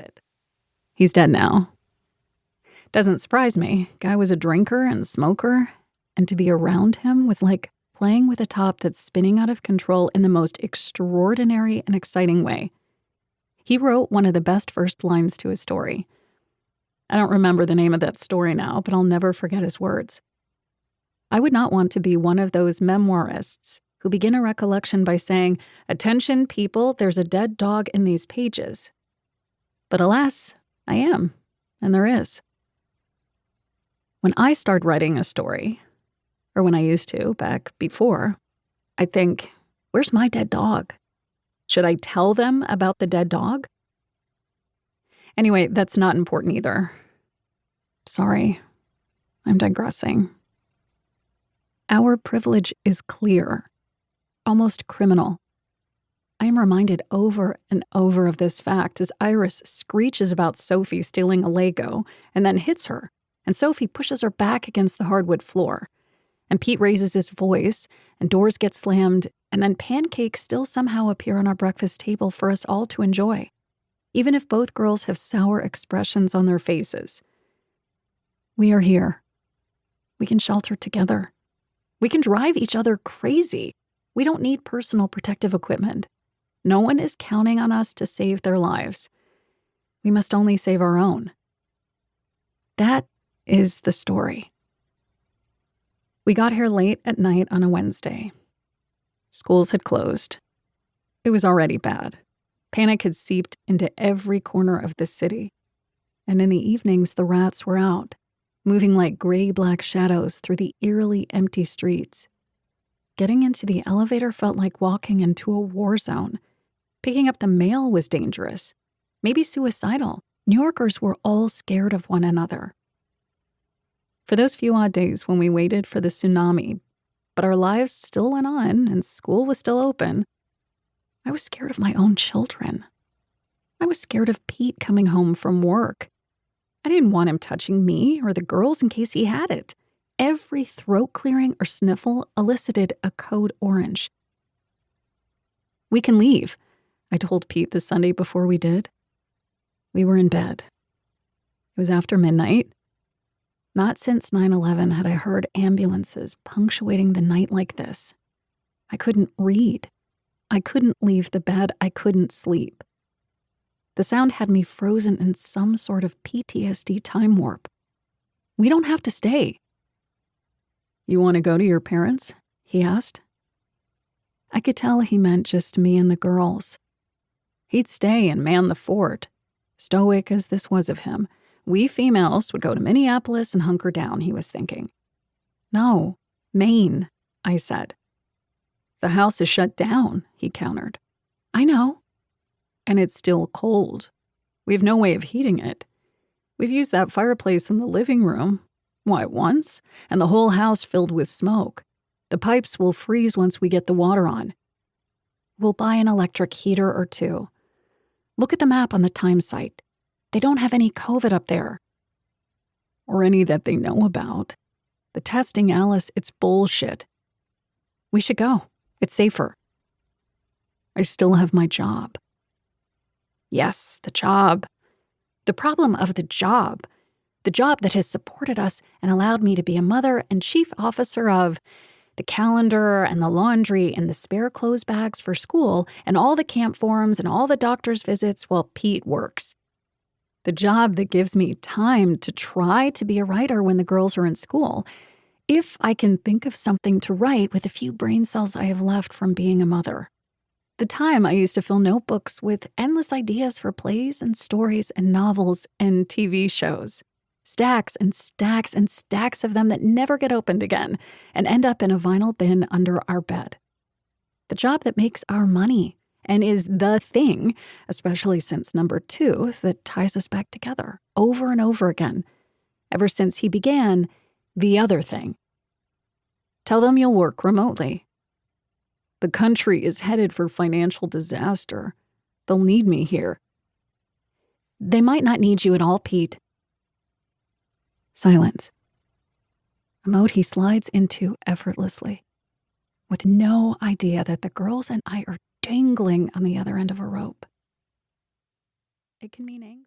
it. He's dead now. Doesn't surprise me. Guy was a drinker and smoker, and to be around him was like playing with a top that's spinning out of control in the most extraordinary and exciting way. He wrote one of the best first lines to his story. I don't remember the name of that story now, but I'll never forget his words. I would not want to be one of those memoirists who begin a recollection by saying, "Attention, people, there's a dead dog in these pages." But alas, I am, and there is. When I start writing a story, or when I used to back before, I think, where's my dead dog? Should I tell them about the dead dog? Anyway, that's not important either. Sorry, I'm digressing. Our privilege is clear, almost criminal. I am reminded over and over of this fact as Iris screeches about Sophie stealing a Lego and then hits her, and Sophie pushes her back against the hardwood floor. And Pete raises his voice, and doors get slammed, and then pancakes still somehow appear on our breakfast table for us all to enjoy, even if both girls have sour expressions on their faces. We are here. We can shelter together. We can drive each other crazy. We don't need personal protective equipment. No one is counting on us to save their lives. We must only save our own. That is the story. We got here late at night on a Wednesday. Schools had closed. It was already bad. Panic had seeped into every corner of the city. And in the evenings, the rats were out, moving like gray-black shadows through the eerily empty streets. Getting into the elevator felt like walking into a war zone. Picking up the mail was dangerous, maybe suicidal. New Yorkers were all scared of one another. For those few odd days when we waited for the tsunami, but our lives still went on and school was still open, I was scared of my own children. I was scared of Pete coming home from work. I didn't want him touching me or the girls in case he had it. Every throat clearing or sniffle elicited a code orange. We can leave, I told Pete the Sunday before we did. We were in bed. It was after midnight. Not since 9/11 had I heard ambulances punctuating the night like this. I couldn't read. I couldn't leave the bed. I couldn't sleep. The sound had me frozen in some sort of PTSD time warp. We don't have to stay. You want to go to your parents? He asked. I could tell he meant just me and the girls. He'd stay and man the fort. Stoic as this was of him, we females would go to Minneapolis and hunker down, he was thinking. No, Maine, I said. The house is shut down, he countered. I know. And it's still cold. We have no way of heating it. We've used that fireplace in the living room. Why, once? And the whole house filled with smoke. The pipes will freeze once we get the water on. We'll buy an electric heater or two. Look at the map on the Times site. They don't have any COVID up there. Or any that they know about. The testing, Alice, it's bullshit. We should go. It's safer. I still have my job. Yes, the job. The problem of the job that has supported us and allowed me to be a mother and chief officer of the calendar and the laundry and the spare clothes bags for school and all the camp forums and all the doctor's visits while Pete works. The job that gives me time to try to be a writer when the girls are in school, if I can think of something to write with a few brain cells I have left from being a mother. The time I used to fill notebooks with endless ideas for plays and stories and novels and TV shows. Stacks and stacks and stacks of them that never get opened again and end up in a vinyl bin under our bed. The job that makes our money and is the thing, especially since number 2, that ties us back together over and over again, ever since he began the other thing. Tell them you'll work remotely. The country is headed for financial disaster. They'll need me here. They might not need you at all, Pete. Silence. A mode he slides into effortlessly, with no idea that the girls and I are dangling on the other end of a rope. It can mean anger.